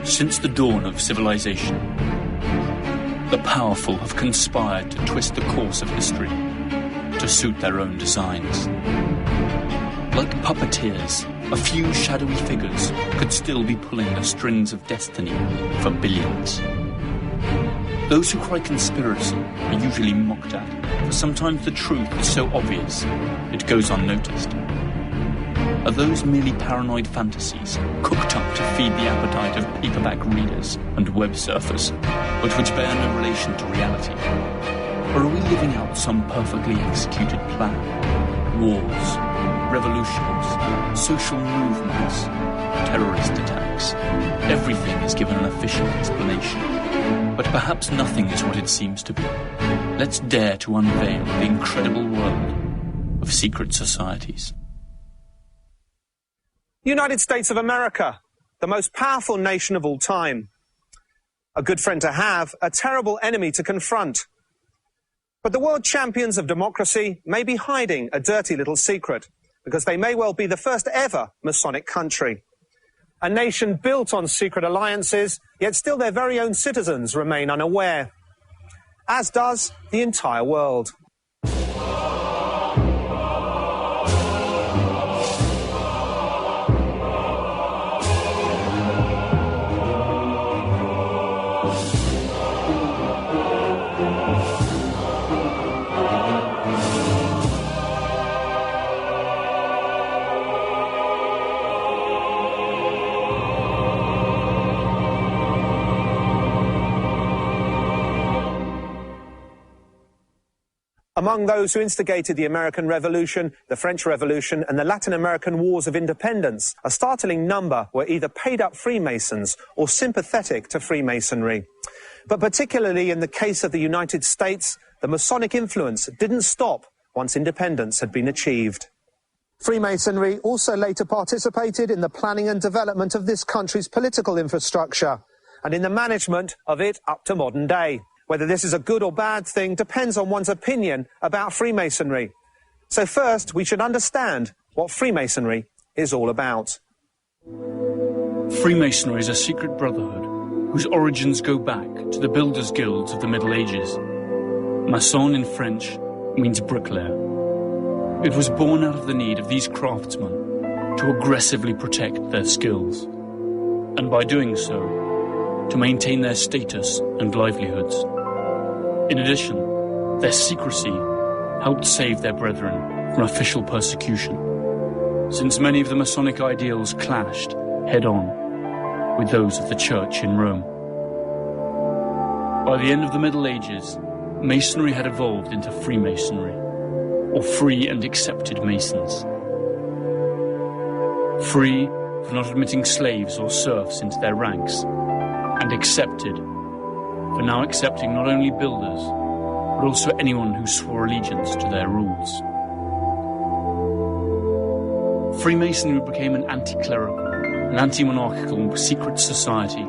Since the dawn of civilization, the powerful have conspired to twist the course of history to suit their own designs. Like puppeteers, a few shadowy figures could still be pulling the strings of destiny for billions. Those who cry conspiracy are usually mocked at, for sometimes the truth is so obvious it goes unnoticed. Are those merely paranoid fantasies cooked up to feed the appetite of paperback readers and web surfers, but which bear no relation to reality? Or are we living out some perfectly executed plan? Wars, revolutions, social movements, terrorist attacks. Everything is given an official explanation. But perhaps nothing is what it seems to be. Let's dare to unveil the incredible world of secret societies. United States of America, the most powerful nation of all time. A good friend to have, a terrible enemy to confront. But the world champions of democracy may be hiding a dirty little secret, because they may well be the first ever Masonic country. A nation built on secret alliances, yet still their very own citizens remain unaware. As does the entire world. Among those who instigated the American Revolution, the French Revolution, and the Latin American Wars of Independence, a startling number were either paid-up Freemasons or sympathetic to Freemasonry. But particularly in the case of the United States, the Masonic influence didn't stop once independence had been achieved. Freemasonry also later participated in the planning and development of this country's political infrastructure, and in the management of it up to modern day. Whether this is a good or bad thing depends on one's opinion about Freemasonry. So first, we should understand what Freemasonry is all about. Freemasonry is a secret brotherhood whose origins go back to the builders' guilds of the Middle Ages. Maçon in French means bricklayer. It was born out of the need of these craftsmen to aggressively protect their skills, and by doing so, to maintain their status and livelihoods. In addition, their secrecy helped save their brethren from official persecution, since many of the Masonic ideals clashed head-on with those of the Church in Rome. By the end of the Middle Ages, Masonry had evolved into Freemasonry, or Free and Accepted Masons. Free for not admitting slaves or serfs into their ranks, and accepted for now accepting not only builders, but also anyone who swore allegiance to their rules. Freemasonry became an anti-clerical, an anti-monarchical secret society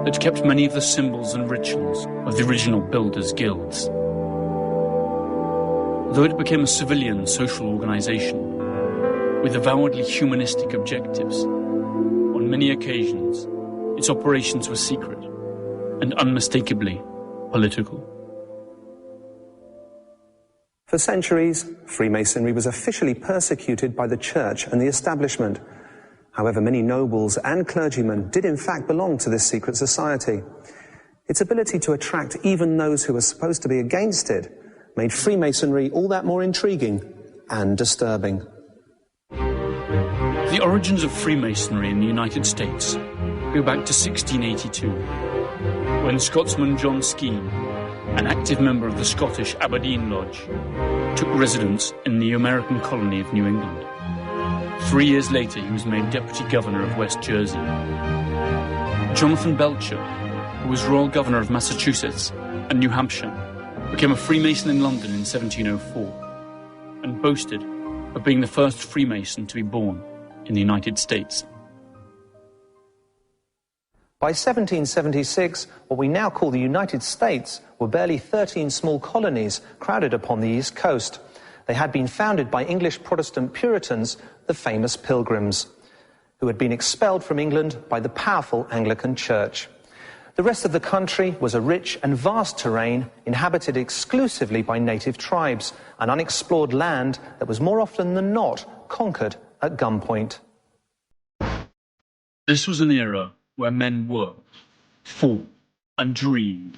that kept many of the symbols and rituals of the original builders' guilds. Though it became a civilian social organization with avowedly humanistic objectives, on many occasions its operations were secret and unmistakably political. For centuries, Freemasonry was officially persecuted by the Church and the establishment. However, many nobles and clergymen did in fact belong to this secret society. Its ability to attract even those who were supposed to be against it made Freemasonry all that more intriguing and disturbing. The origins of Freemasonry in the United States go back to 1682, when Scotsman John Skene, an active member of the Scottish Aberdeen Lodge, took residence in the American colony of New England. 3 years later, he was made Deputy Governor of West Jersey. Jonathan Belcher, who was Royal Governor of Massachusetts and New Hampshire, became a Freemason in London in 1704, and boasted of being the first Freemason to be born in the United States. By 1776, what we now call the United States were barely 13 small colonies crowded upon the East Coast. They had been founded by English Protestant Puritans, the famous Pilgrims. who had been expelled from England by the powerful Anglican Church. The rest of the country was a rich and vast terrain inhabited exclusively by native tribes, an unexplored land that was more often than not conquered at gunpoint. This was an era where men worked, fought, and dreamed,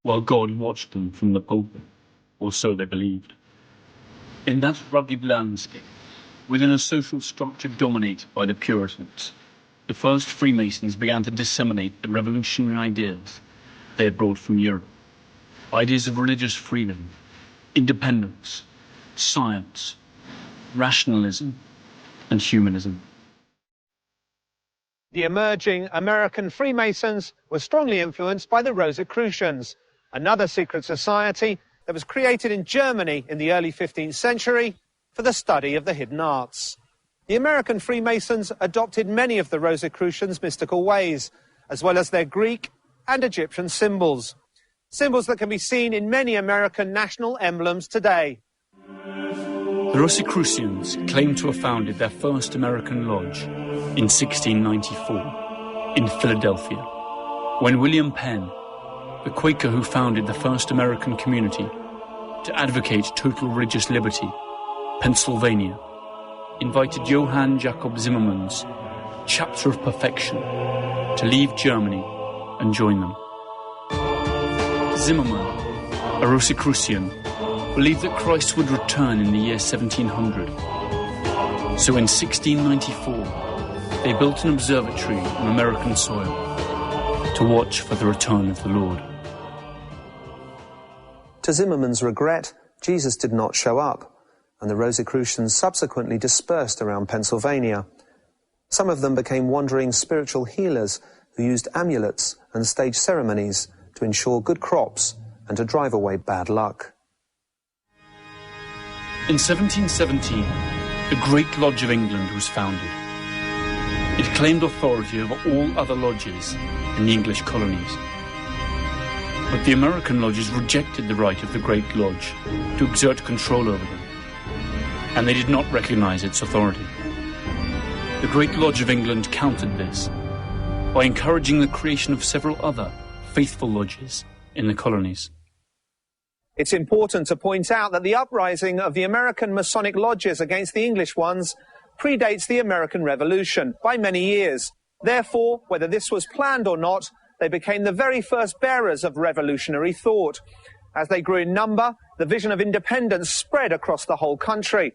while God watched them from the pulpit, or so they believed. In that rugged landscape, within a social structure dominated by the Puritans, the first Freemasons began to disseminate the revolutionary ideas they had brought from Europe. Ideas of religious freedom, independence, science, rationalism, and humanism. The emerging American Freemasons were strongly influenced by the Rosicrucians, another secret society that was created in Germany in the early 15th century for the study of the hidden arts. The American Freemasons adopted many of the Rosicrucians' mystical ways, as well as their Greek and Egyptian symbols. Symbols that can be seen in many American national emblems today. The Rosicrucians claimed to have founded their first American lodge in 1694 in Philadelphia, when William Penn, the Quaker who founded the first American community to advocate total religious liberty, Pennsylvania, invited Johann Jacob Zimmermann's Chapter of Perfection to leave Germany and join them. Zimmermann, a Rosicrucian, believed that Christ would return in the year 1700. So in 1694, they built an observatory on American soil to watch for the return of the Lord. To Zimmermann's regret, Jesus did not show up, and the Rosicrucians subsequently dispersed around Pennsylvania. Some of them became wandering spiritual healers who used amulets and staged ceremonies to ensure good crops and to drive away bad luck. In 1717, the Great Lodge of England was founded. It claimed authority over all other lodges in the English colonies. But the American lodges rejected the right of the Great Lodge to exert control over them, and they did not recognize its authority. The Great Lodge of England countered this by encouraging the creation of several other faithful lodges in the colonies. It's important to point out that the uprising of the American Masonic lodges against the English ones predates the American Revolution by many years. Therefore, whether this was planned or not, they became the very first bearers of revolutionary thought. As they grew in number, the vision of independence spread across the whole country.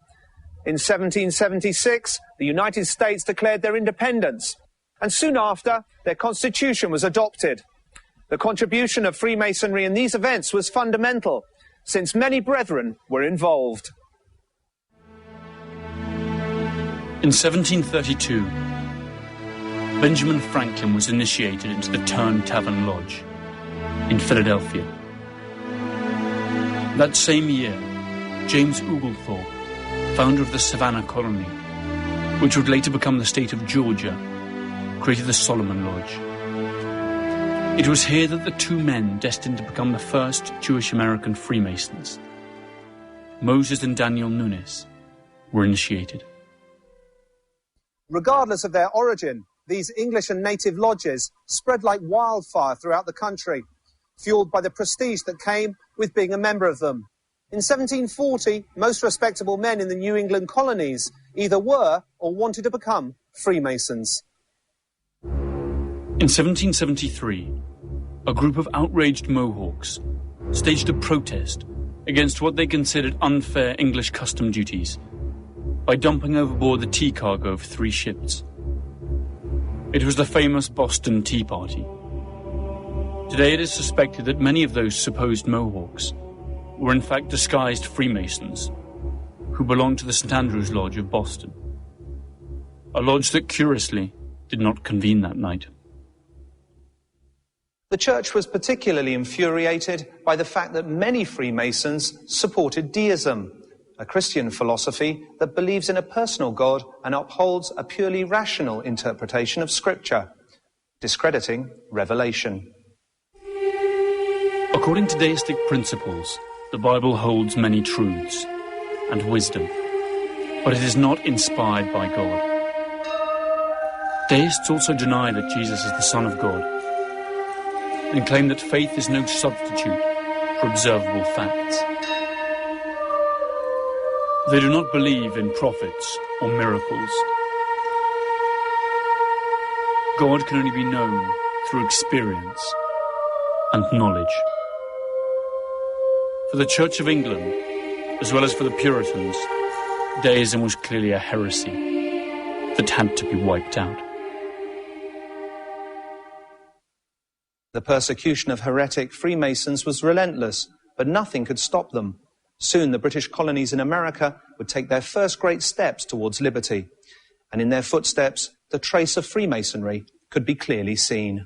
In 1776, the United States declared their independence, and soon after, their constitution was adopted. The contribution of Freemasonry in these events was fundamental, since many brethren were involved. In 1732, Benjamin Franklin was initiated into the Turn Tavern Lodge in Philadelphia. That same year, James Oglethorpe, founder of the Savannah Colony, which would later become the state of Georgia, created the Solomon Lodge. It was here that the two men destined to become the first Jewish-American Freemasons, Moses and Daniel Nunes, were initiated. Regardless of their origin, these English and native lodges spread like wildfire throughout the country, fueled by the prestige that came with being a member of them. In 1740, most respectable men in the New England colonies either were or wanted to become Freemasons. In 1773, a group of outraged Mohawks staged a protest against what they considered unfair English custom duties by dumping overboard the tea cargo of 3 ships. It was the famous Boston Tea Party. Today it is suspected that many of those supposed Mohawks were in fact disguised Freemasons who belonged to the St. Andrew's Lodge of Boston, a lodge that curiously did not convene that night. The church was particularly infuriated by the fact that many Freemasons supported deism, a Christian philosophy that believes in a personal God and upholds a purely rational interpretation of Scripture, discrediting revelation. According to deistic principles, the Bible holds many truths and wisdom, but it is not inspired by God. Deists also deny that Jesus is the Son of God and claim that faith is no substitute for observable facts. They do not believe in prophets or miracles. God can only be known through experience and knowledge. For the Church of England, as well as for the Puritans, deism was clearly a heresy that had to be wiped out. The persecution of heretic Freemasons was relentless, but nothing could stop them. Soon the British colonies in America would take their first great steps towards liberty, and in their footsteps, the trace of Freemasonry could be clearly seen.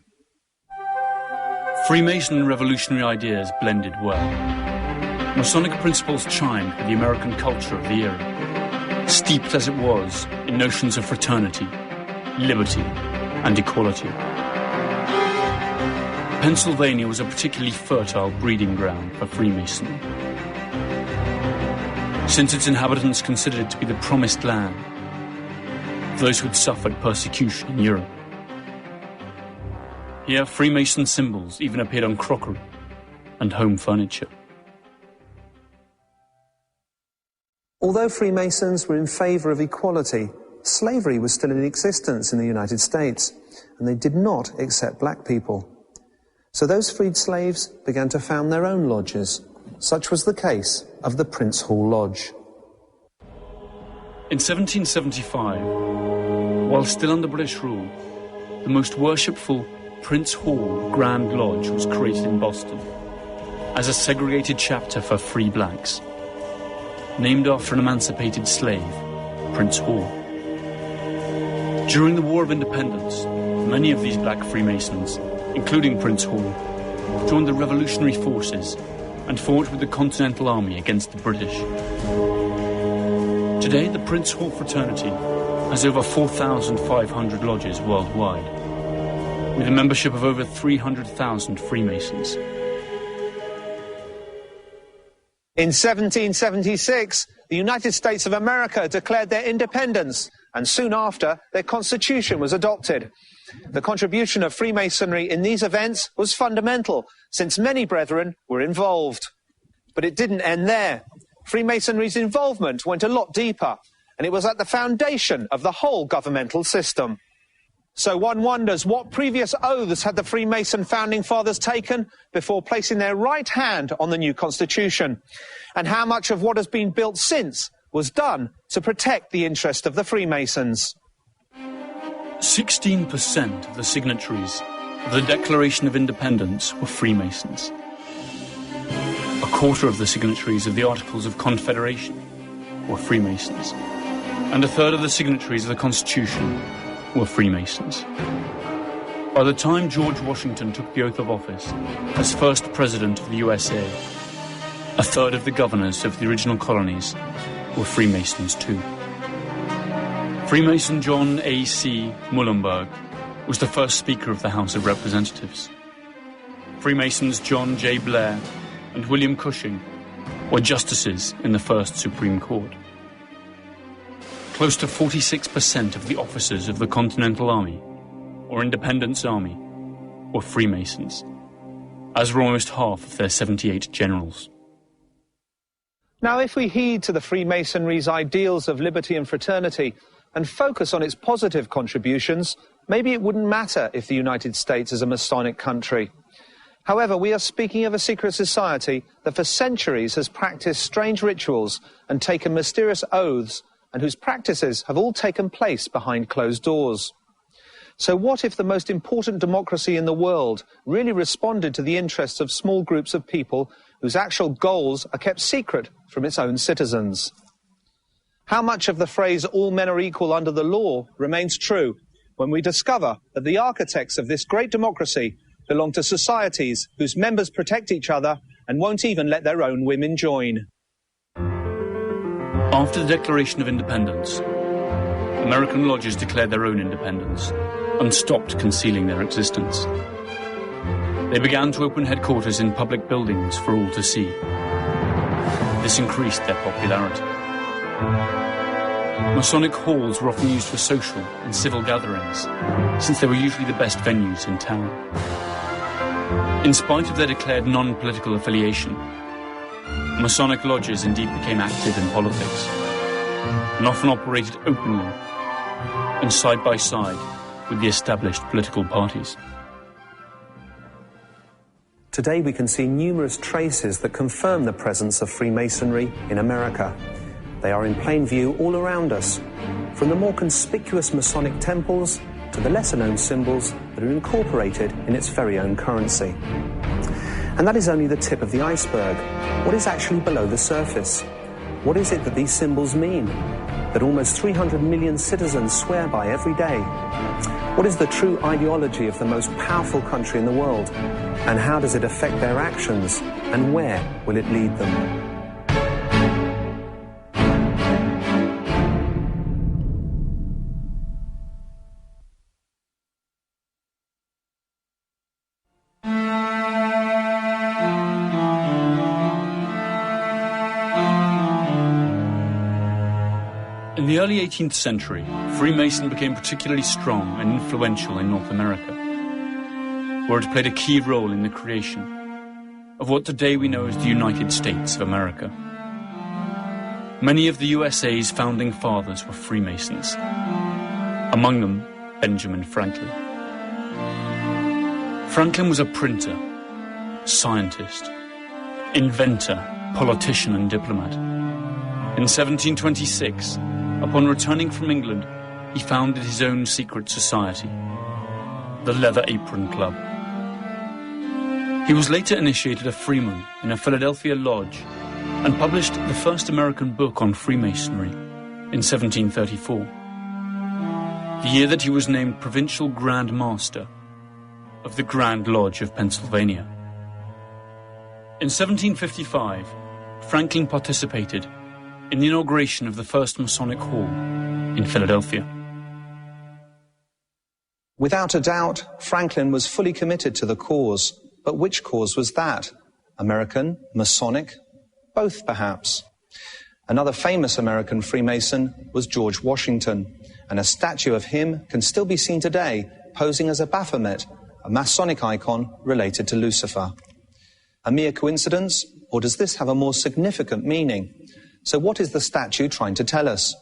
Freemason and revolutionary ideas blended well. Masonic principles chimed with the American culture of the era, steeped as it was in notions of fraternity, liberty, and equality. Pennsylvania was a particularly fertile breeding ground for Freemasonry, since its inhabitants considered it to be the promised land of those who had suffered persecution in Europe. Here, Freemason symbols even appeared on crockery and home furniture. Although Freemasons were in favour of equality, slavery was still in existence in the United States, and they did not accept black people. So those freed slaves began to found their own lodges. Such was the case of the Prince Hall Lodge. In 1775, while still under British rule, the most worshipful Prince Hall Grand Lodge was created in Boston as a segregated chapter for free blacks, named after an emancipated slave, Prince Hall. During the War of Independence, many of these black Freemasons, including Prince Hall, joined the revolutionary forces and fought with the Continental Army against the British. Today, the Prince Hall fraternity has over 4,500 lodges worldwide, with a membership of over 300,000 Freemasons. In 1776, the United States of America declared their independence, and soon after, their constitution was adopted. The contribution of Freemasonry in these events was fundamental, since many brethren were involved. But it didn't end there. Freemasonry's involvement went a lot deeper, and it was at the foundation of the whole governmental system. So one wonders, what previous oaths had the Freemason founding fathers taken before placing their right hand on the new constitution? And how much of what has been built since was done to protect the interest of the Freemasons? 16% of the signatories of the Declaration of Independence were Freemasons. A quarter of the signatories of the Articles of Confederation were Freemasons. And a third of the signatories of the Constitution were Freemasons. By the time George Washington took the oath of office as first president of the USA, a third of the governors of the original colonies were Freemasons too. Freemason John A.C. Muhlenberg was the first Speaker of the House of Representatives. Freemasons John J. Blair and William Cushing were justices in the first Supreme Court. Close to 46% of the officers of the Continental Army, or Independence Army, were Freemasons, as were almost half of their 78 generals. Now, if we heed to the Freemasonry's ideals of liberty and fraternity and focus on its positive contributions, maybe it wouldn't matter if the United States is a Masonic country. However, we are speaking of a secret society that for centuries has practiced strange rituals and taken mysterious oaths, and whose practices have all taken place behind closed doors. So what if the most important democracy in the world really responded to the interests of small groups of people whose actual goals are kept secret from its own citizens? How much of the phrase "all men are equal under the law" remains true when we discover that the architects of this great democracy belong to societies whose members protect each other and won't even let their own women join? After the Declaration of Independence, American lodges declared their own independence and stopped concealing their existence. They began to open headquarters in public buildings for all to see. This increased their popularity. Masonic halls were often used for social and civil gatherings, since they were usually the best venues in town. In spite of their declared non-political affiliation, Masonic lodges indeed became active in politics, and often operated openly and side by side with the established political parties. Today we can see numerous traces that confirm the presence of Freemasonry in America. They are in plain view all around us, from the more conspicuous Masonic temples to the lesser-known symbols that are incorporated in its very own currency. And that is only the tip of the iceberg. What is actually below the surface? What is it that these symbols mean, that almost 300 million citizens swear by every day? What is the true ideology of the most powerful country in the world? And how does it affect their actions? And where will it lead them? In the early 18th century, Freemason became particularly strong and influential in North America, where it played a key role in the creation of what today we know as the United States of America. Many of the USA's founding fathers were Freemasons, among them Benjamin Franklin. Franklin was a printer, scientist, inventor, politician and diplomat. In 1726, upon returning from England, he founded his own secret society, the Leather Apron Club. He was later initiated a Freeman in a Philadelphia lodge and published the first American book on Freemasonry in 1734, the year that he was named Provincial Grand Master of the Grand Lodge of Pennsylvania. In 1755, Franklin participated in the inauguration of the first Masonic Hall in Philadelphia. Without a doubt, Franklin was fully committed to the cause. But which cause was that? American? Masonic? Both, perhaps. Another famous American Freemason was George Washington, and a statue of him can still be seen today, posing as a Baphomet, a Masonic icon related to Lucifer. A mere coincidence, or does this have a more significant meaning? So what is the statue trying to tell us?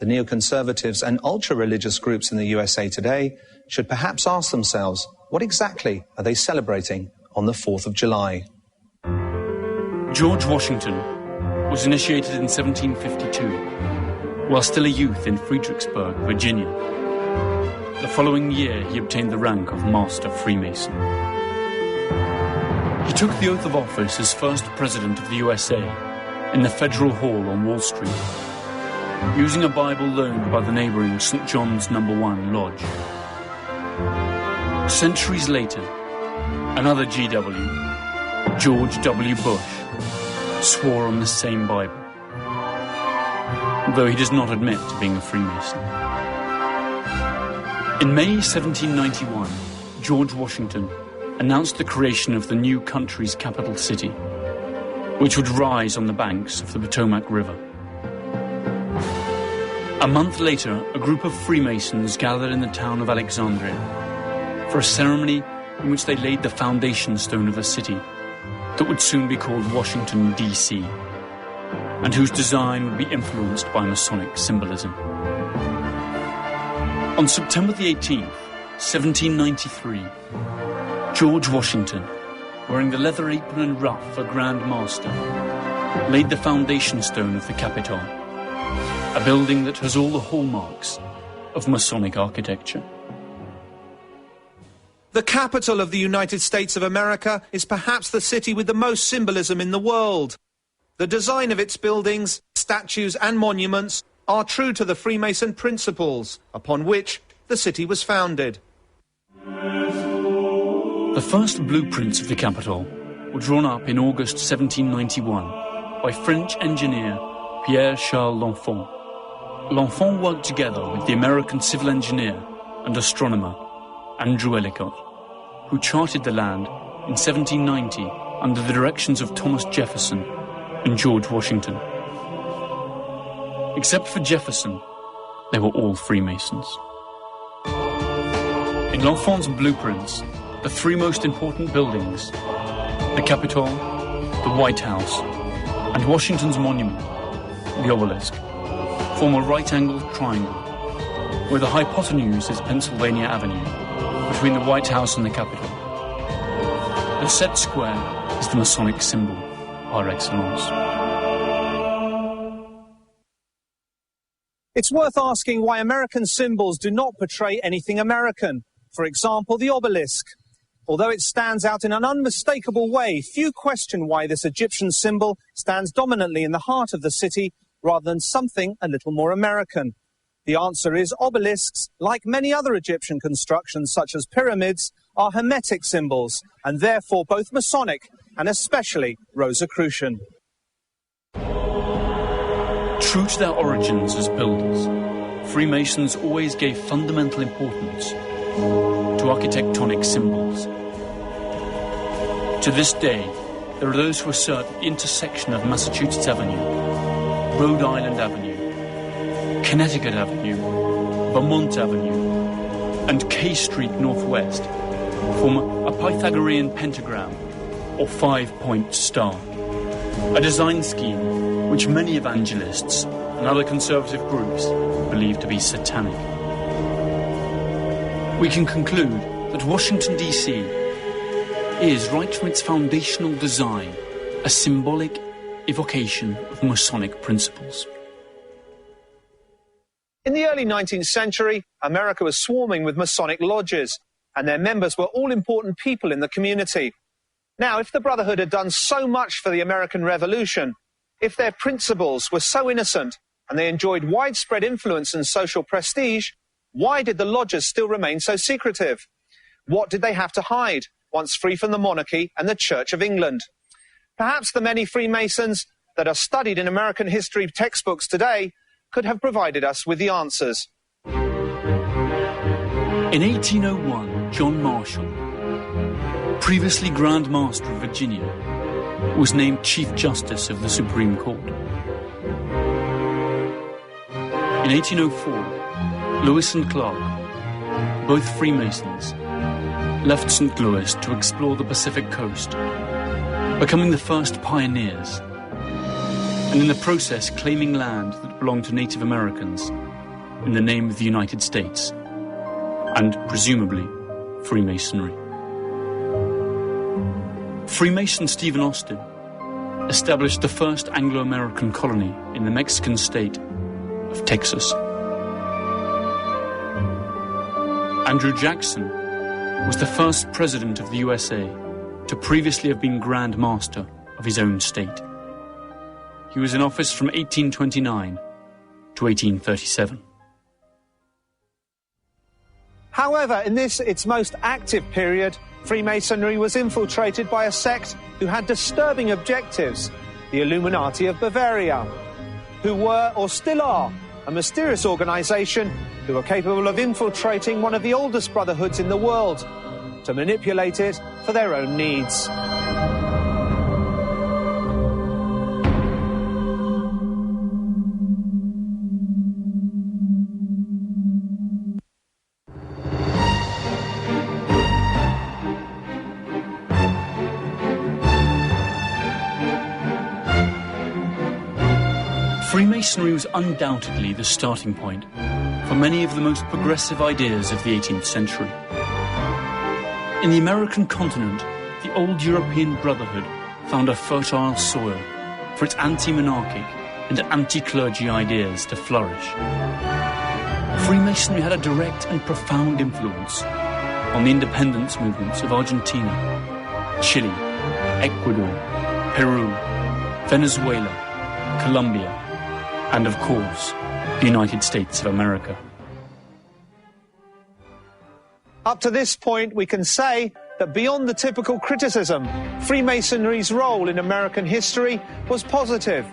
The neoconservatives and ultra-religious groups in the USA today should perhaps ask themselves, what exactly are they celebrating on the 4th of July? George Washington was initiated in 1752, while still a youth in Fredericksburg, Virginia. The following year, he obtained the rank of Master Freemason. He took the oath of office as first President of the USA in the Federal Hall on Wall Street, using a Bible loaned by the neighboring St. John's No. 1 Lodge. Centuries later, another GW, George W. Bush, swore on the same Bible, though he does not admit to being a Freemason. In May 1791, George Washington announced the creation of the new country's capital city, which would rise on the banks of the Potomac River. A month later, a group of Freemasons gathered in the town of Alexandria for a ceremony in which they laid the foundation stone of a city that would soon be called Washington, D.C., and whose design would be influenced by Masonic symbolism. On September the 18th, 1793, George Washington, wearing the leather apron and ruff of a Grand Master, laid the foundation stone of the Capitol, a building that has all the hallmarks of Masonic architecture. The capital of the United States of America is perhaps the city with the most symbolism in the world. The design of its buildings, statues and monuments are true to the Freemason principles upon which the city was founded. The first blueprints of the Capitol were drawn up in August 1791 by French engineer Pierre-Charles L'Enfant. L'Enfant worked together with the American civil engineer and astronomer Andrew Ellicott, who charted the land in 1790 under the directions of Thomas Jefferson and George Washington. Except for Jefferson, they were all Freemasons. In L'Enfant's blueprints, the three most important buildings, the Capitol, the White House, and Washington's monument, the obelisk, form a right-angled triangle, where the hypotenuse is Pennsylvania Avenue, between the White House and the Capitol. The set square is the Masonic symbol, par excellence. It's worth asking why American symbols do not portray anything American. For example, the obelisk. Although it stands out in an unmistakable way, few question why this Egyptian symbol stands dominantly in the heart of the city rather than something a little more American. The answer is obelisks, like many other Egyptian constructions such as pyramids, are Hermetic symbols and therefore both Masonic and especially Rosicrucian. True to their origins as builders, Freemasons always gave fundamental importance to architectonic symbols. To this day, there are those who assert the intersection of Massachusetts Avenue, Rhode Island Avenue, Connecticut Avenue, Vermont Avenue, and K Street Northwest form a Pythagorean pentagram or five-point star, a design scheme which many evangelists and other conservative groups believe to be satanic. We can conclude that Washington, D.C. is, right from its foundational design, a symbolic evocation of Masonic principles. In the early 19th century, America was swarming with Masonic lodges, and their members were all important people in the community. Now, if the Brotherhood had done so much for the American Revolution, if their principles were so innocent, and they enjoyed widespread influence and social prestige, why did the lodges still remain so secretive? What did they have to hide, once free from the monarchy and the Church of England? Perhaps the many Freemasons that are studied in American history textbooks today could have provided us with the answers. In 1801, John Marshall, previously Grand Master of Virginia, was named Chief Justice of the Supreme Court. In 1804, Lewis and Clark, both Freemasons, left St. Louis to explore the Pacific coast, becoming the first pioneers, and in the process claiming land that belonged to Native Americans in the name of the United States, and presumably Freemasonry. Freemason Stephen Austin established the first Anglo-American colony in the Mexican state of Texas. Andrew Jackson was the first president of the USA to previously have been Grand Master of his own state. He was in office from 1829 to 1837. However, in this, its most active period, Freemasonry was infiltrated by a sect who had disturbing objectives, the Illuminati of Bavaria, who were, or still are, a mysterious organization who are capable of infiltrating one of the oldest brotherhoods in the world to manipulate it for their own needs. Freemasonry was undoubtedly the starting point for many of the most progressive ideas of the 18th century. In the American continent, the old European Brotherhood found a fertile soil for its anti-monarchic and anti-clergy ideas to flourish. Freemasonry had a direct and profound influence on the independence movements of Argentina, Chile, Ecuador, Peru, Venezuela, Colombia, and of course, the United States of America. Up to this point, we can say that beyond the typical criticism, Freemasonry's role in American history was positive.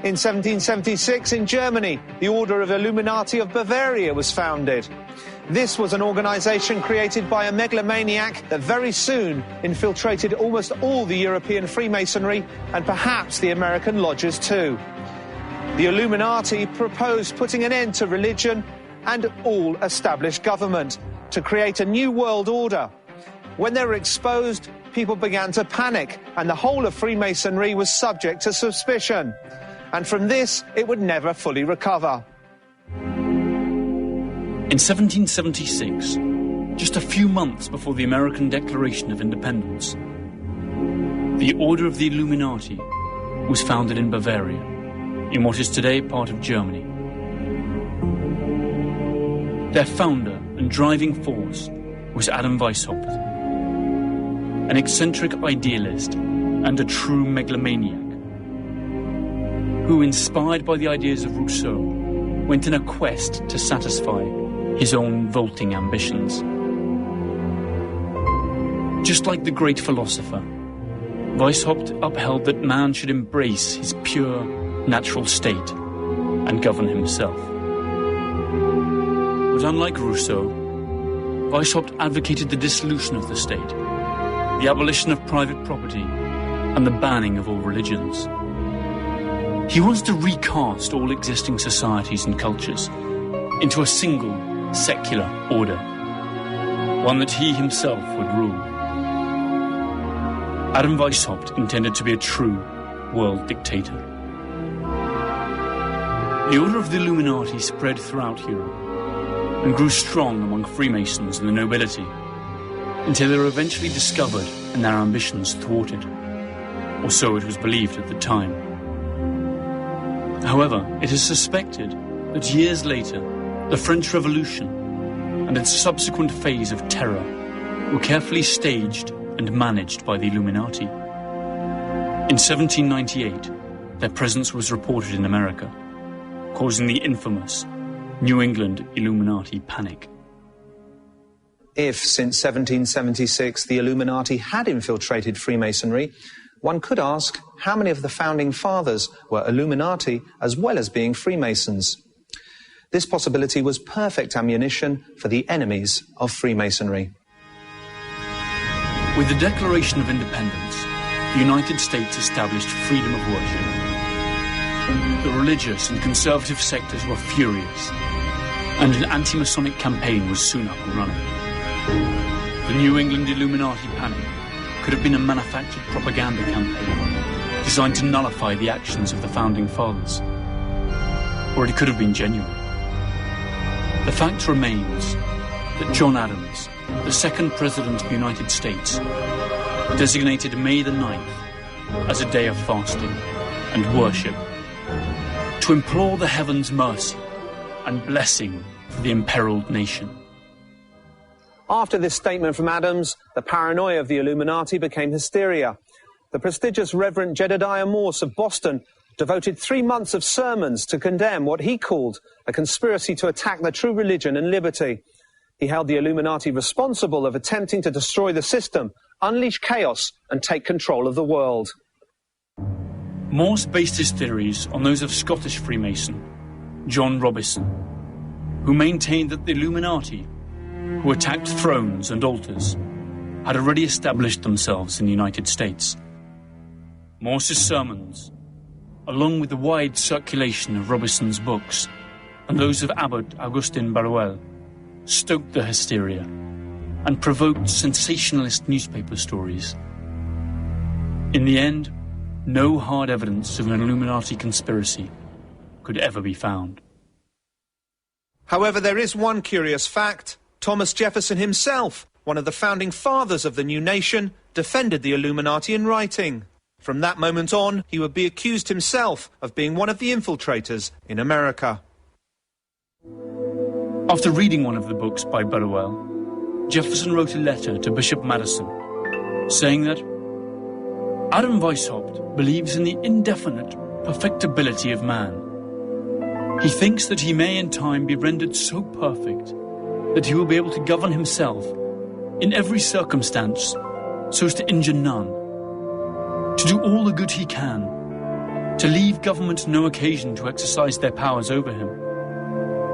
In 1776, in Germany, the Order of Illuminati of Bavaria was founded. This was an organization created by a megalomaniac that very soon infiltrated almost all the European Freemasonry and perhaps the American lodges too. The Illuminati proposed putting an end to religion and all established government to create a new world order. When they were exposed, people began to panic, and the whole of Freemasonry was subject to suspicion. And from this, it would never fully recover. In 1776, just a few months before the American Declaration of Independence, the Order of the Illuminati was founded in Bavaria, in what is today part of Germany. Their founder and driving force was Adam Weishaupt, an eccentric idealist and a true megalomaniac, who, inspired by the ideas of Rousseau, went in a quest to satisfy his own vaulting ambitions. Just like the great philosopher, Weishaupt upheld that man should embrace his pure, natural state and govern himself. But unlike Rousseau, Weishaupt advocated the dissolution of the state, the abolition of private property, and the banning of all religions. He wants to recast all existing societies and cultures into a single, secular order, one that he himself would rule. Adam Weishaupt intended to be a true world dictator. The Order of the Illuminati spread throughout Europe and grew strong among Freemasons and the nobility, until they were eventually discovered and their ambitions thwarted, or so it was believed at the time. However, it is suspected that years later, the French Revolution and its subsequent phase of terror were carefully staged and managed by the Illuminati. In 1798, their presence was reported in America, causing the infamous New England Illuminati panic. If, since 1776, the Illuminati had infiltrated Freemasonry, one could ask how many of the founding fathers were Illuminati as well as being Freemasons. This possibility was perfect ammunition for the enemies of Freemasonry. With the Declaration of Independence, the United States established freedom of worship. The religious and conservative sectors were furious, and an anti-Masonic campaign was soon up and running. The New England Illuminati panic could have been a manufactured propaganda campaign designed to nullify the actions of the founding fathers, or it could have been genuine. The fact remains that John Adams, the second President of the United States, designated May the 9th as a day of fasting and worship to implore the heavens' mercy and blessing for the imperiled nation. After this statement from Adams, the paranoia of the Illuminati became hysteria. The prestigious Reverend Jedediah Morse of Boston devoted 3 months of sermons to condemn what he called a conspiracy to attack the true religion and liberty. He held the Illuminati responsible of attempting to destroy the system, unleash chaos, and take control of the world. Morse based his theories on those of Scottish Freemason John Robison, who maintained that the Illuminati, who attacked thrones and altars, had already established themselves in the United States. Morse's sermons, along with the wide circulation of Robison's books and those of Abbot Augustin Barruel, stoked the hysteria and provoked sensationalist newspaper stories. In the end, no hard evidence of an Illuminati conspiracy could ever be found. However, there is one curious fact. Thomas Jefferson himself, one of the founding fathers of the new nation, defended the Illuminati in writing. From that moment on, he would be accused himself of being one of the infiltrators in America. After reading one of the books by Barruel, Jefferson wrote a letter to Bishop Madison, saying that Adam Weishaupt believes in the indefinite perfectibility of man. He thinks that he may in time be rendered so perfect that he will be able to govern himself in every circumstance so as to injure none, to do all the good he can, to leave government no occasion to exercise their powers over him,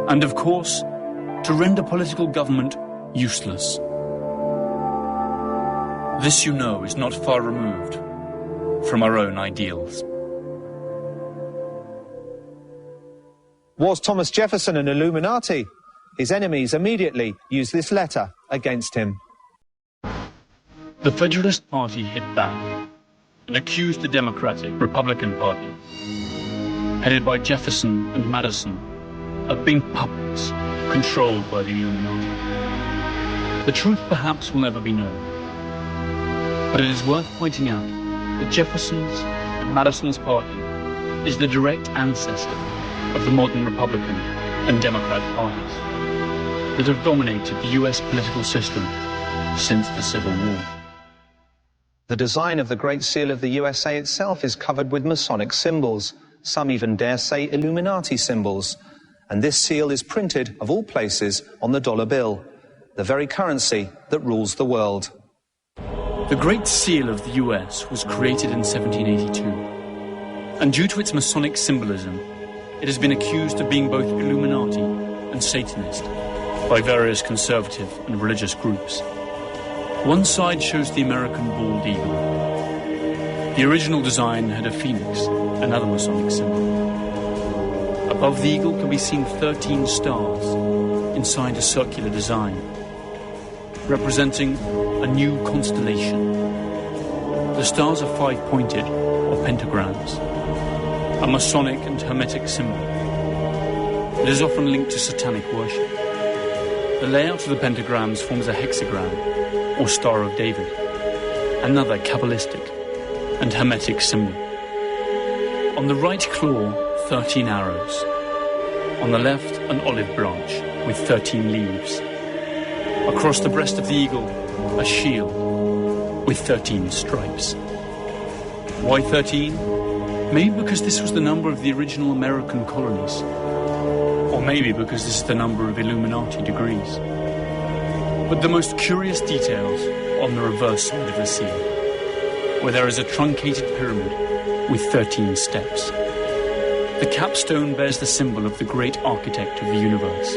and of course, to render political government useless. This, you know, is not far removed from our own ideals. Was Thomas Jefferson an Illuminati? His enemies immediately used this letter against him. The Federalist Party hit back and accused the Democratic Republican Party, headed by Jefferson and Madison, of being puppets controlled by the Illuminati. The truth perhaps will never be known, but it is worth pointing out that Jefferson's and Madison's party is the direct ancestor of the modern Republican and Democrat parties that have dominated the US political system since the Civil War. The design of the Great Seal of the USA itself is covered with Masonic symbols. Some even dare say Illuminati symbols. And this seal is printed, of all places, on the dollar bill, the very currency that rules the world. The Great Seal of the US was created in 1782, and due to its Masonic symbolism, it has been accused of being both Illuminati and Satanist by various conservative and religious groups. One side shows the American bald eagle. The original design had a phoenix, another Masonic symbol. Above the eagle can be seen 13 stars inside a circular design, representing a new constellation. The stars are five-pointed, or pentagrams, a Masonic and Hermetic symbol. It is often linked to satanic worship. The layout of the pentagrams forms a hexagram, or Star of David, another Kabbalistic and Hermetic symbol. On the right claw, 13 arrows. On the left, an olive branch with 13 leaves. Across the breast of the eagle, a shield with 13 stripes. Why 13? Maybe because this was the number of the original American colonies. Or maybe because this is the number of Illuminati degrees. But the most curious details are on the reverse side of the seal, where there is a truncated pyramid with 13 steps. The capstone bears the symbol of the great architect of the universe,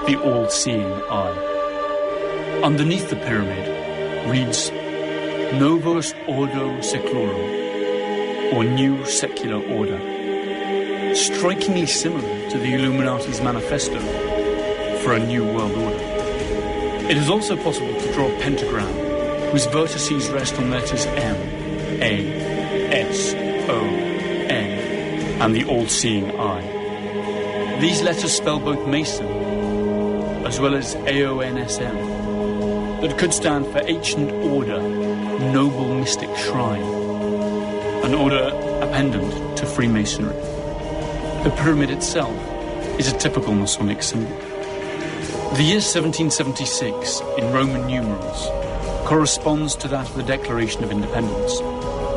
the all-seeing eye. Underneath the pyramid reads Novus Ordo Seclorum, or New Secular Order, strikingly similar to the Illuminati's manifesto for a new world order. It is also possible to draw a pentagram whose vertices rest on letters M, A, S, O, N, and the all-seeing eye. These letters spell both Mason as well as AONSM, that could stand for Ancient Order, Noble Mystic Shrine, an order appendant to Freemasonry. The pyramid itself is a typical Masonic symbol. The year 1776, in Roman numerals, corresponds to that of the Declaration of Independence,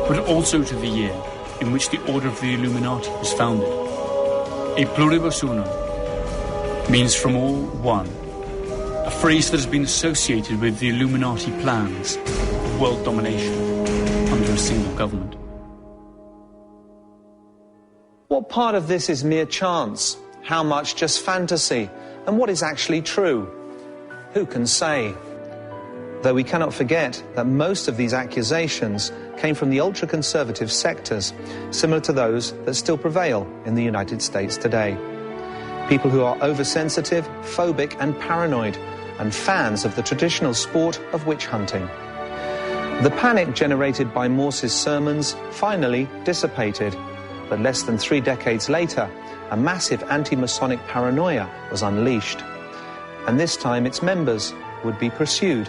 but also to the year in which the Order of the Illuminati was founded. E pluribus unum means from all one, a phrase that has been associated with the Illuminati plans of world domination under a single government. What part of this is mere chance? How much just fantasy? And what is actually true? Who can say? Though we cannot forget that most of these accusations came from the ultra-conservative sectors, similar to those that still prevail in the United States today. People who are oversensitive, phobic and paranoid, and fans of the traditional sport of witch hunting. The panic generated by Morse's sermons finally dissipated, but less than 3 decades later, a massive anti-Masonic paranoia was unleashed, and this time its members would be pursued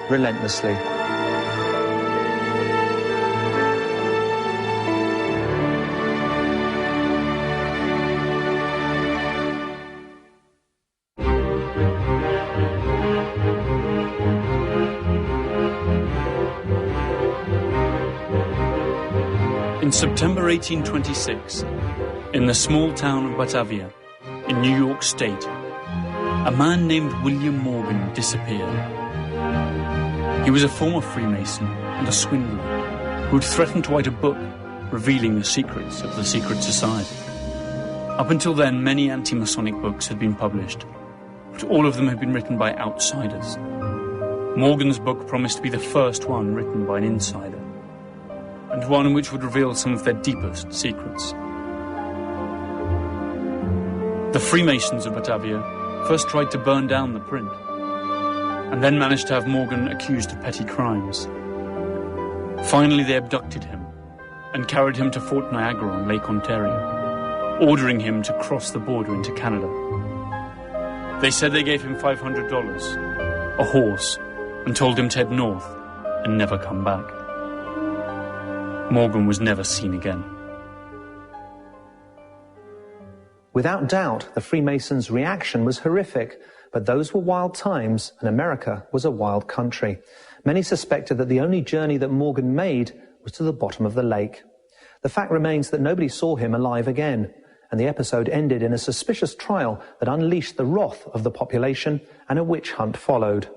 relentlessly. In September 1826, in the small town of Batavia, in New York State, a man named William Morgan disappeared. He was a former Freemason and a swindler who had threatened to write a book revealing the secrets of the secret society. Up until then, many anti-Masonic books had been published, but all of them had been written by outsiders. Morgan's book promised to be the first one written by an insider, and one which would reveal some of their deepest secrets. The Freemasons of Batavia first tried to burn down the print, and then managed to have Morgan accused of petty crimes. Finally, they abducted him and carried him to Fort Niagara on Lake Ontario, ordering him to cross the border into Canada. They said they gave him $500, a horse, and told him to head north and never come back. Morgan was never seen again. Without doubt, the Freemasons' reaction was horrific, but those were wild times, and America was a wild country. Many suspected that the only journey that Morgan made was to the bottom of the lake. The fact remains that nobody saw him alive again, and the episode ended in a suspicious trial that unleashed the wrath of the population, and a witch hunt followed.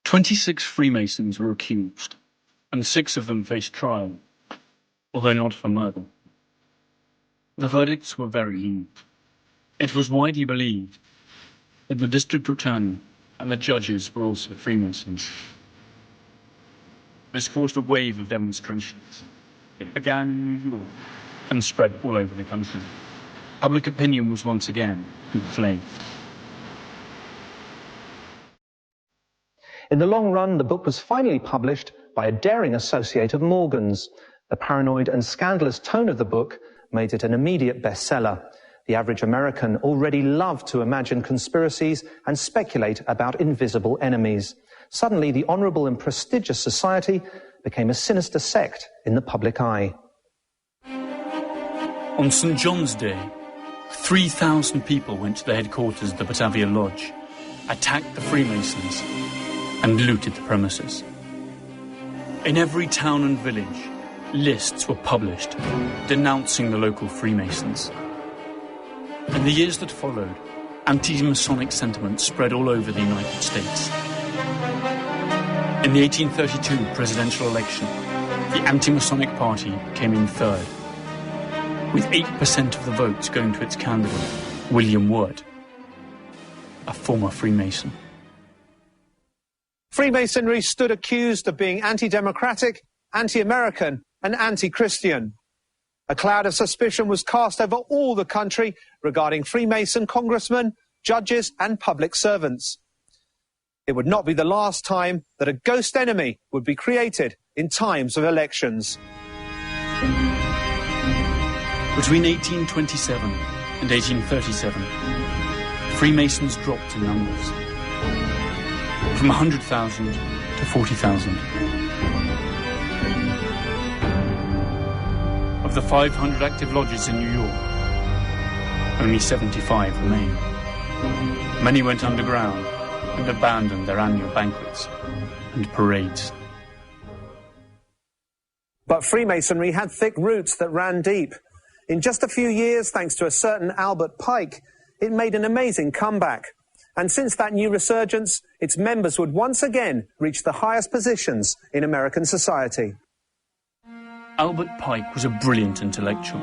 26 Freemasons were accused, and 6 of them faced trial, although not for murder. The verdicts were very lenient. It was widely believed that the district attorney and the judges were also Freemasons. This caused a wave of demonstrations. It began and spread all over the country. Public opinion was once again inflamed. In the long run, the book was finally published by a daring associate of Morgan's. The paranoid and scandalous tone of the book made it an immediate bestseller. The average American already loved to imagine conspiracies and speculate about invisible enemies. Suddenly, the honorable and prestigious society became a sinister sect in the public eye. On St. John's Day, 3,000 people went to the headquarters of the Batavia Lodge, attacked the Freemasons, and looted the premises. In every town and village, lists were published denouncing the local Freemasons. In the years that followed, anti-Masonic sentiment spread all over the United States. In the 1832 presidential election, the anti-Masonic party came in third, with 8% of the votes going to its candidate, William Wirt, a former Freemason. Freemasonry stood accused of being anti-democratic, anti-American, and anti-Christian. A cloud of suspicion was cast over all the country regarding Freemason congressmen, judges, and public servants. It would not be the last time that a ghost enemy would be created in times of elections. Between 1827 and 1837, Freemasons dropped in numbers, from 100,000 to 40,000. Of the 500 active lodges in New York, only 75 remain. Many went underground and abandoned their annual banquets and parades. But Freemasonry had thick roots that ran deep. In just a few years, thanks to a certain Albert Pike, it made an amazing comeback. And since that new resurgence, its members would once again reach the highest positions in American society. Albert Pike was a brilliant intellectual.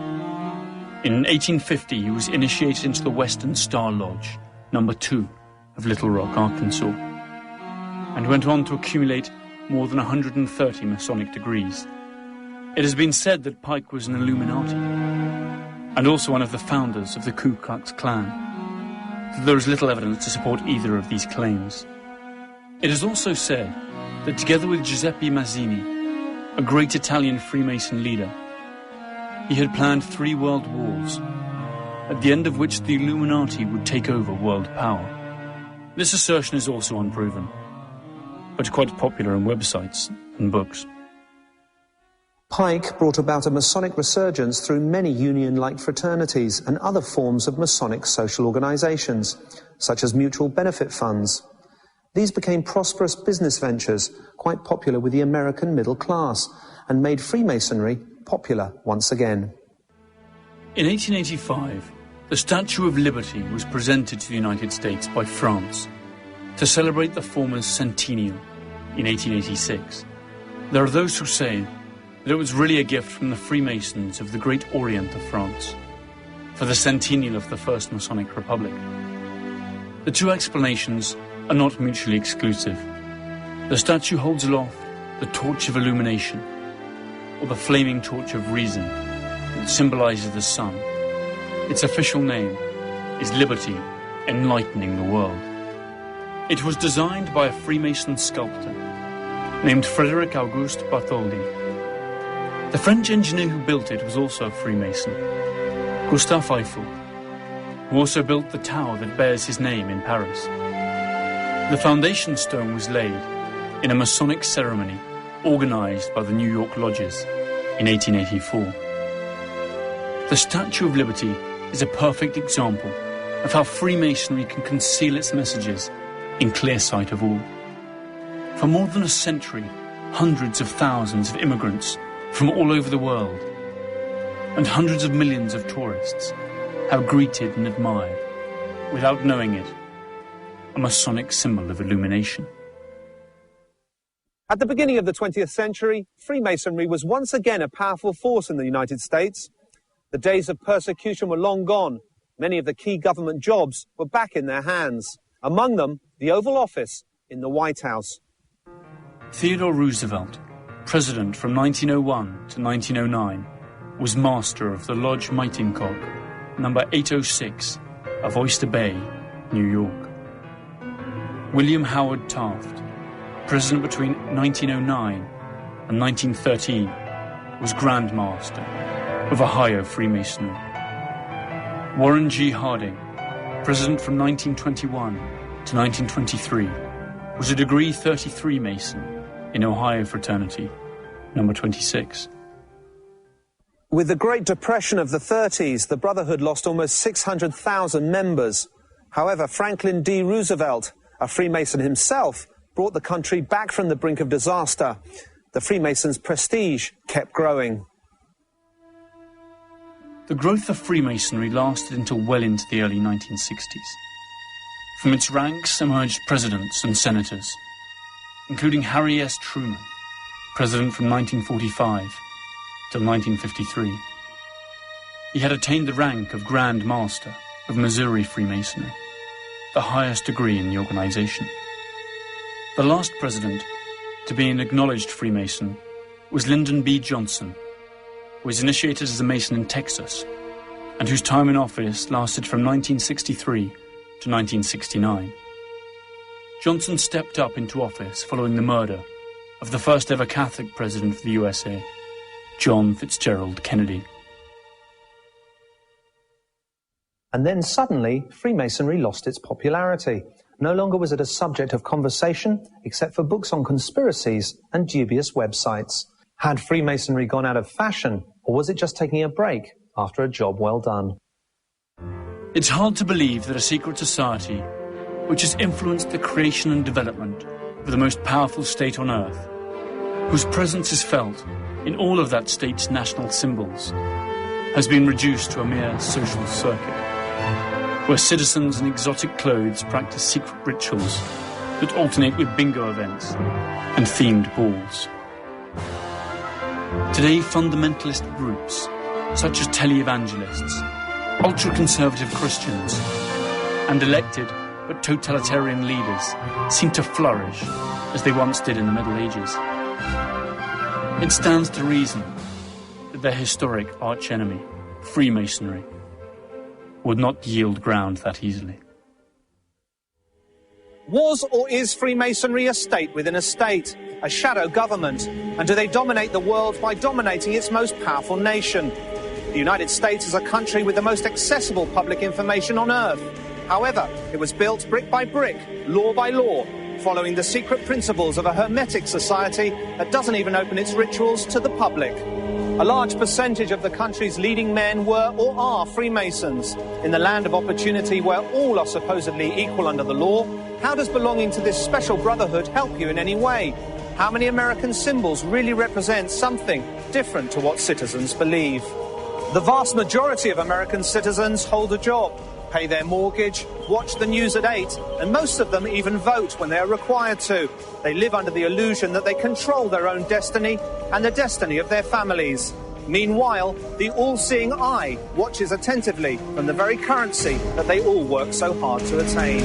In 1850, he was initiated into the Western Star Lodge, number 2 of Little Rock, Arkansas, and went on to accumulate more than 130 Masonic degrees. It has been said that Pike was an Illuminati, and also one of the founders of the Ku Klux Klan, though there is little evidence to support either of these claims. It is also said that together with Giuseppe Mazzini, a great Italian Freemason leader, he had planned 3 world wars, at the end of which the Illuminati would take over world power. This assertion is also unproven, but quite popular on websites and books. Pike brought about a Masonic resurgence through many union-like fraternities and other forms of Masonic social organizations, such as mutual benefit funds. These became prosperous business ventures, quite popular with the American middle class, and made Freemasonry popular once again. In 1885, the Statue of Liberty was presented to the United States by France to celebrate the former's centennial in 1886. There are those who say that it was really a gift from the Freemasons of the Great Orient of France for the centennial of the First Masonic Republic. The two explanations are not mutually exclusive. The statue holds aloft the torch of illumination, or the flaming torch of reason, that symbolizes the sun. Its official name is liberty enlightening the world. It was designed by a Freemason sculptor named Frederick Auguste Bartholdi. The French engineer who built it was also a Freemason, Gustave Eiffel, who also built the tower that bears his name in Paris. The foundation stone was laid in a Masonic ceremony organized by the New York Lodges in 1884. The Statue of Liberty is a perfect example of how Freemasonry can conceal its messages in clear sight of all. For more than a century, hundreds of thousands of immigrants from all over the world and hundreds of millions of tourists have greeted and admired, without knowing it, a Masonic symbol of illumination. At the beginning of the 20th century, Freemasonry was once again a powerful force in the United States. The days of persecution were long gone. Many of the key government jobs were back in their hands. Among them, the Oval Office in the White House. Theodore Roosevelt, president from 1901 to 1909, was master of the Lodge Mighting Cock, number 806 of Oyster Bay, New York. William Howard Taft, president between 1909 and 1913, was Grand Master of Ohio Freemasonry. Warren G. Harding, president from 1921 to 1923, was a degree 33 Mason in Ohio Fraternity, number 26. With the Great Depression of the 30s, the Brotherhood lost almost 600,000 members. However, Franklin D. Roosevelt, a Freemason himself, brought the country back from the brink of disaster. The Freemasons' prestige kept growing. The growth of Freemasonry lasted until well into the early 1960s. From its ranks emerged presidents and senators, including Harry S. Truman, president from 1945 till 1953. He had attained the rank of Grand Master of Missouri Freemasonry, the highest degree in the organization. The last president to be an acknowledged Freemason was Lyndon B. Johnson, who was initiated as a Mason in Texas, and whose time in office lasted from 1963 to 1969. Johnson stepped up into office following the murder of the first ever Catholic president of the USA, John Fitzgerald Kennedy. And then suddenly, Freemasonry lost its popularity. No longer was it a subject of conversation, except for books on conspiracies and dubious websites. Had Freemasonry gone out of fashion, or was it just taking a break after a job well done? It's hard to believe that a secret society, which has influenced the creation and development of the most powerful state on earth, whose presence is felt in all of that state's national symbols, has been reduced to a mere social circuit, where citizens in exotic clothes practice secret rituals that alternate with bingo events and themed balls. Today, fundamentalist groups, such as televangelists, ultra-conservative Christians, and elected but totalitarian leaders seem to flourish as they once did in the Middle Ages. It stands to reason that their historic archenemy, Freemasonry, would not yield ground that easily. Was or is Freemasonry a state within a state, a shadow government? And do they dominate the world by dominating its most powerful nation? The United States is a country with the most accessible public information on earth. However, it was built brick by brick, law by law, following the secret principles of a hermetic society that doesn't even open its rituals to the public. A large percentage of the country's leading men were or are Freemasons. In the land of opportunity where all are supposedly equal under the law, how does belonging to this special brotherhood help you in any way? How many American symbols really represent something different to what citizens believe? The vast majority of American citizens hold a job, pay their mortgage, watch the news at 8, and most of them even vote when they are required to. They live under the illusion that they control their own destiny and the destiny of their families. Meanwhile, the all-seeing eye watches attentively from the very currency that they all work so hard to attain.